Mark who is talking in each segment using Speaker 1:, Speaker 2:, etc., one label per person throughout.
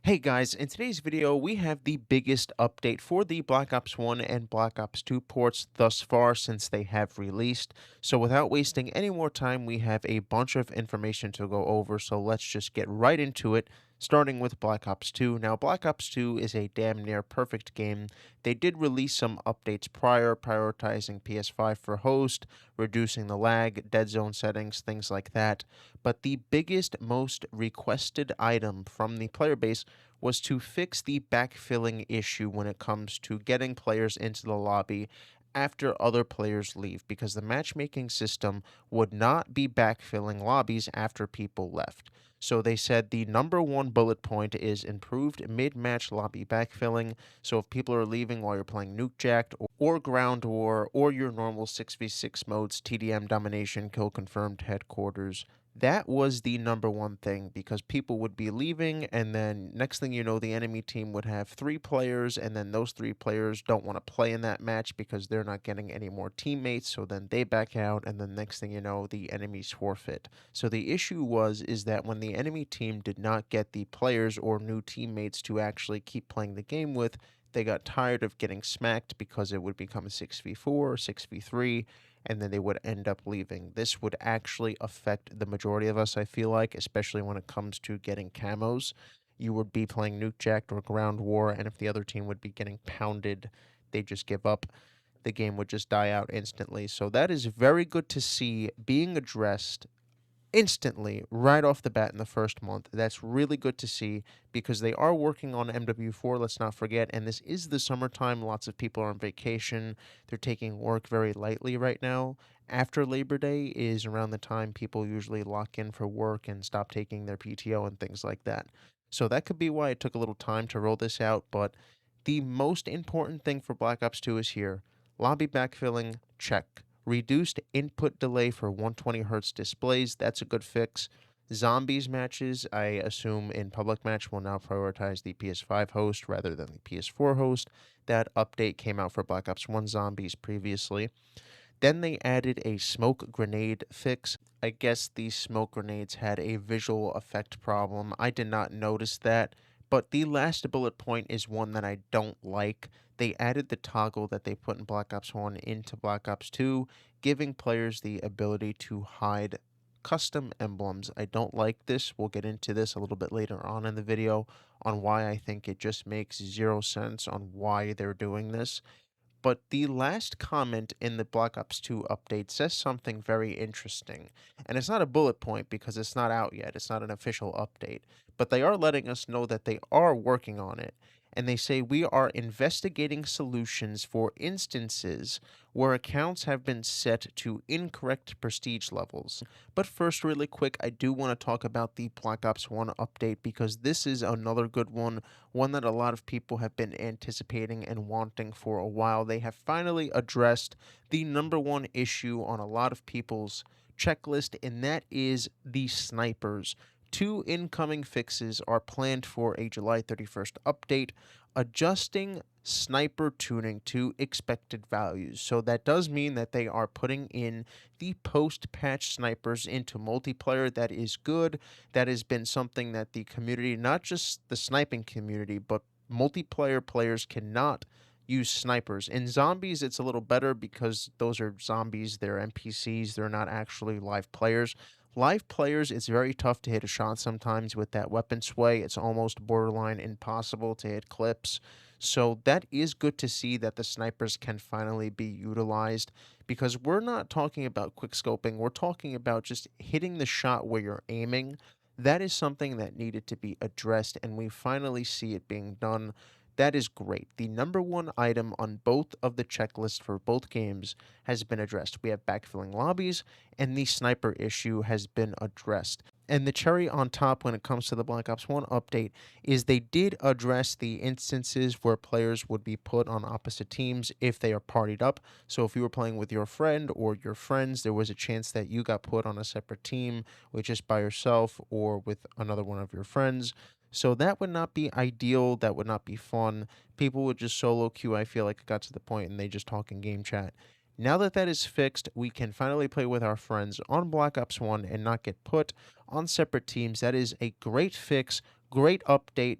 Speaker 1: Hey guys, in today's video, we have the biggest update for the Black Ops 1 and Black Ops 2 ports thus far since they have released. So without wasting any more time, we have a bunch of information to go over, so let's just get right into it, starting with Black Ops 2. Now, Black Ops 2 is a damn near perfect game. They did release some updates prior, prioritizing PS5 for host, reducing the lag, dead zone settings, things like that. But the biggest, most requested item from the player base was to fix the backfilling issue when it comes to getting players into the lobby after other players leave, because the matchmaking system would not be backfilling lobbies after people left. So they said the number one bullet point is improved mid-match lobby backfilling. So if people are leaving while you're playing Nuke Jacked or Ground War or your normal 6v6 modes, TDM Domination, Kill Confirmed, Headquarters, that was the number one thing, because people would be leaving, and then next thing you know, the enemy team would have three players, and then those three players don't want to play in that match because they're not getting any more teammates, so then they back out, and then next thing you know, the enemies forfeit. So the issue is that when the enemy team did not get the players or new teammates to actually keep playing the game with, they got tired of getting smacked because it would become a 6v4, 6v3, and then they would end up leaving. This would actually affect the majority of us, I feel like, especially when it comes to getting camos. You would be playing Nuke Jacked or Ground War, and if the other team would be getting pounded, they'd just give up. The game would just die out instantly. So that is very good to see being addressed instantly right off the bat in the first month. That's really good to see, because they are working on MW4, let's not forget, and this is the summertime. Lots of people are on vacation. They're taking work very lightly right now. After Labor Day is around the time people usually lock in for work and stop taking their PTO and things like that. So that could be why it took a little time to roll this out, but the most important thing for Black Ops 2 is here. Lobby backfilling, check. Reduced input delay for 120Hz displays, that's a good fix. Zombies matches, I assume in public match, will now prioritize the PS5 host rather than the PS4 host. That update came out for Black Ops 1 Zombies previously. Then they added a smoke grenade fix. I guess these smoke grenades had a visual effect problem. I did not notice that, but the last bullet point is one that I don't like. They added the toggle that they put in Black Ops 1 into Black Ops 2, giving players the ability to hide custom emblems. I don't like this. We'll get into this a little bit later on in the video on why I think it just makes zero sense on why they're doing this. But the last comment in the Black Ops 2 update says something very interesting. And it's not a bullet point because it's not out yet. It's not an official update. But they are letting us know that they are working on it. And they say we are investigating solutions for instances where accounts have been set to incorrect prestige levels. But first, really quick, I do want to talk about the Black Ops 1 update, because this is another good one that a lot of people have been anticipating and wanting for a while. They have finally addressed the number one issue on a lot of people's checklist, and that is the snipers. Two incoming fixes are planned for a July 31st update, adjusting sniper tuning to expected values. So that does mean that they are putting in the post-patch snipers into multiplayer. That is good. That has been something that the community, not just the sniping community, but multiplayer players cannot use snipers. In zombies, it's a little better because those are zombies, they're NPCs, they're not actually live players. Live players, it's very tough to hit a shot sometimes with that weapon sway. It's almost borderline impossible to hit clips. So that is good to see that the snipers can finally be utilized, because we're not talking about quick scoping. We're talking about just hitting the shot where you're aiming. That is something that needed to be addressed, and we finally see it being done. That is great. The number one item on both of the checklists for both games has been addressed. We have backfilling lobbies, and the sniper issue has been addressed. And the cherry on top when it comes to the Black Ops 1 update is they did address the instances where players would be put on opposite teams if they are partied up. So if you were playing with your friend or your friends, there was a chance that you got put on a separate team with just by yourself or with another one of your friends. So that would not be ideal. That would not be fun. People would just solo queue. I feel like it got to the point and they just talk in game chat. Now that that is fixed, we can finally play with our friends on Black Ops 1 and not get put on separate teams. That is a great fix, great update.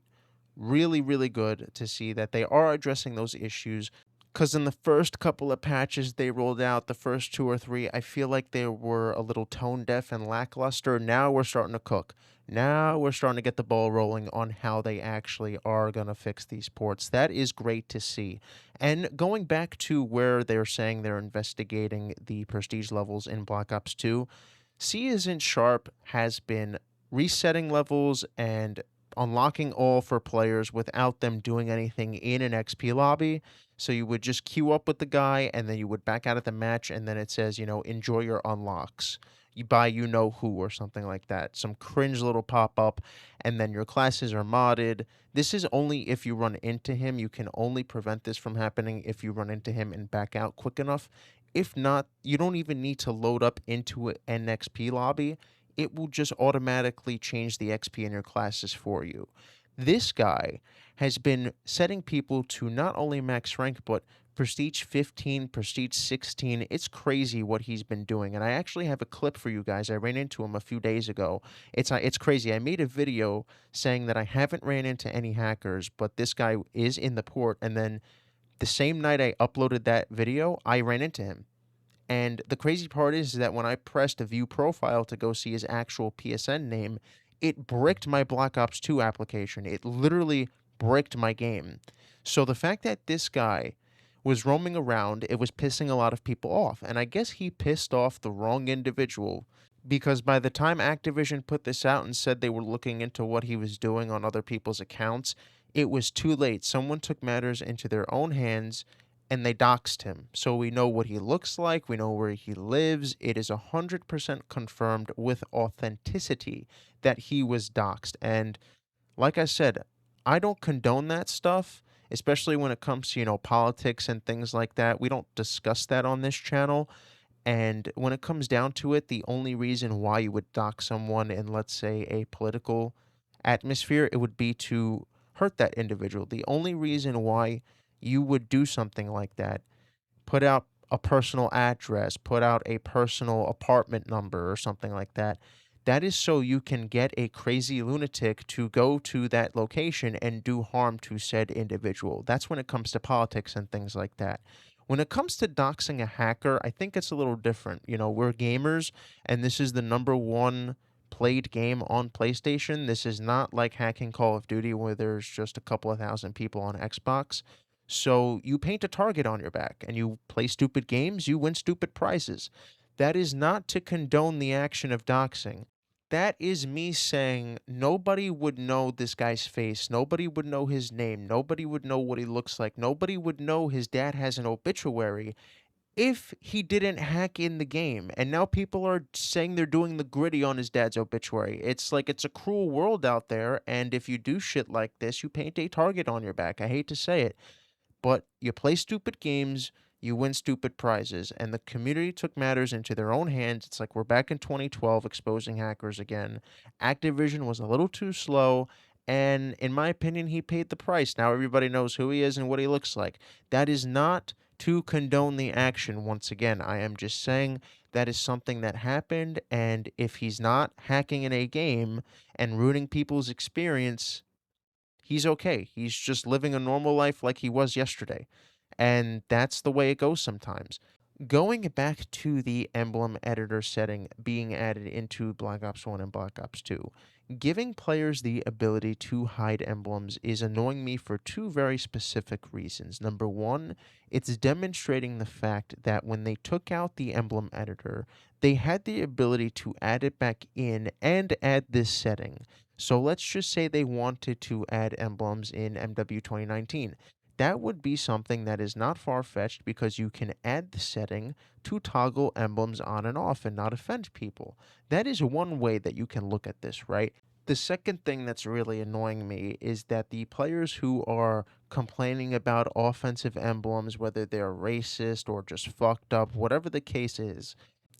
Speaker 1: Really, really good to see that they are addressing those issues. Because in the first couple of patches they rolled out, the first two or three, I feel like they were a little tone deaf and lackluster. Now we're starting to cook. Now we're starting to get the ball rolling on how they actually are going to fix these ports. That is great to see. And going back to where they're saying they're investigating the prestige levels in Black Ops 2, C isn't Sharp has been resetting levels and unlocking all for players without them doing anything in an XP lobby. So you would just queue up with the guy and then you would back out of the match and then it says, enjoy your unlocks. You buy you know who or something like that. Some cringe little pop up and then your classes are modded. This is only if you run into him. You can only prevent this from happening if you run into him and back out quick enough. If not, you don't even need to load up into an XP lobby. It will just automatically change the XP in your classes for you. This guy has been setting people to not only max rank, but Prestige 15, Prestige 16. It's crazy what he's been doing. And I actually have a clip for you guys. I ran into him a few days ago. It's crazy. I made a video saying that I haven't ran into any hackers, but this guy is in the port. And then the same night I uploaded that video, I ran into him. And the crazy part is that when I pressed a view profile to go see his actual PSN name, it bricked my Black Ops 2 application. It literally bricked my game. So the fact that this guy was roaming around, it was pissing a lot of people off. And I guess he pissed off the wrong individual because by the time Activision put this out and said they were looking into what he was doing on other people's accounts, it was too late. Someone took matters into their own hands and they doxed him. So we know what he looks like, we know where he lives. It is 100% confirmed with authenticity that he was doxed. And like I said, I don't condone that stuff, especially when it comes to, politics and things like that. We don't discuss that on this channel. And when it comes down to it, the only reason why you would dox someone in, let's say, a political atmosphere, it would be to hurt that individual. The only reason why you would do something like that, put out a personal address, put out a personal apartment number or something like that, that is so you can get a crazy lunatic to go to that location and do harm to said individual. That's when it comes to politics and things like that. When it comes to doxing a hacker, I think it's a little different. We're gamers, and this is the number one played game on PlayStation. This is not like hacking Call of Duty where there's just a couple of thousand people on Xbox. So you paint a target on your back and you play stupid games, you win stupid prizes. That is not to condone the action of doxing. That is me saying nobody would know this guy's face. Nobody would know his name. Nobody would know what he looks like. Nobody would know his dad has an obituary if he didn't hack in the game. And now people are saying they're doing the gritty on his dad's obituary. It's like it's a cruel world out there. And if you do shit like this, you paint a target on your back. I hate to say it. But you play stupid games, you win stupid prizes, and the community took matters into their own hands. It's like we're back in 2012 exposing hackers again. Activision was a little too slow, and in my opinion, he paid the price. Now everybody knows who he is and what he looks like. That is not to condone the action. Once again, I am just saying that is something that happened, and if he's not hacking in a game and ruining people's experience, he's okay. He's just living a normal life like he was yesterday. And that's the way it goes sometimes. Going back to the emblem editor setting being added into Black Ops 1 and Black Ops 2, giving players the ability to hide emblems is annoying me for two very specific reasons. Number one, it's demonstrating the fact that when they took out the emblem editor, they had the ability to add it back in and add this setting. So let's just say they wanted to add emblems in MW 2019. That would be something that is not far-fetched because you can add the setting to toggle emblems on and off and not offend people. That is one way that you can look at this, right? The second thing that's really annoying me is that the players who are complaining about offensive emblems, whether they're racist or just fucked up, whatever the case is,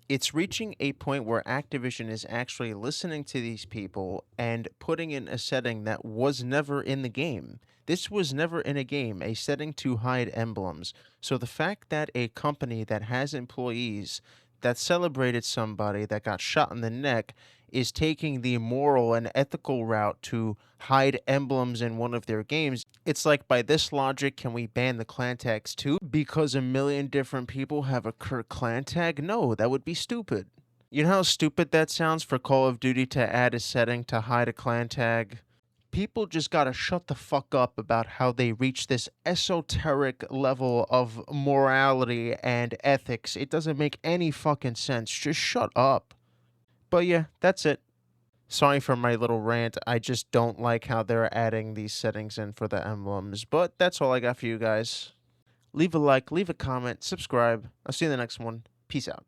Speaker 1: it's reaching a point where Activision is actually listening to these people and putting in a setting that was never in the game. This was never in a game, a setting to hide emblems. So the fact that a company that has employees that celebrated somebody that got shot in the neck is taking the moral and ethical route to hide emblems in one of their games. It's like, by this logic, can we ban the clan tags too? Because a million different people have a Kurt clan tag? No, that would be stupid. You know how stupid that sounds for Call of Duty to add a setting to hide a clan tag? People just gotta shut the fuck up about how they reach this esoteric level of morality and ethics. It doesn't make any fucking sense. Just shut up. But yeah, that's it. Sorry for my little rant. I just don't like how they're adding these settings in for the emblems. But that's all I got for you guys. Leave a like, leave a comment, subscribe. I'll see you in the next one. Peace out.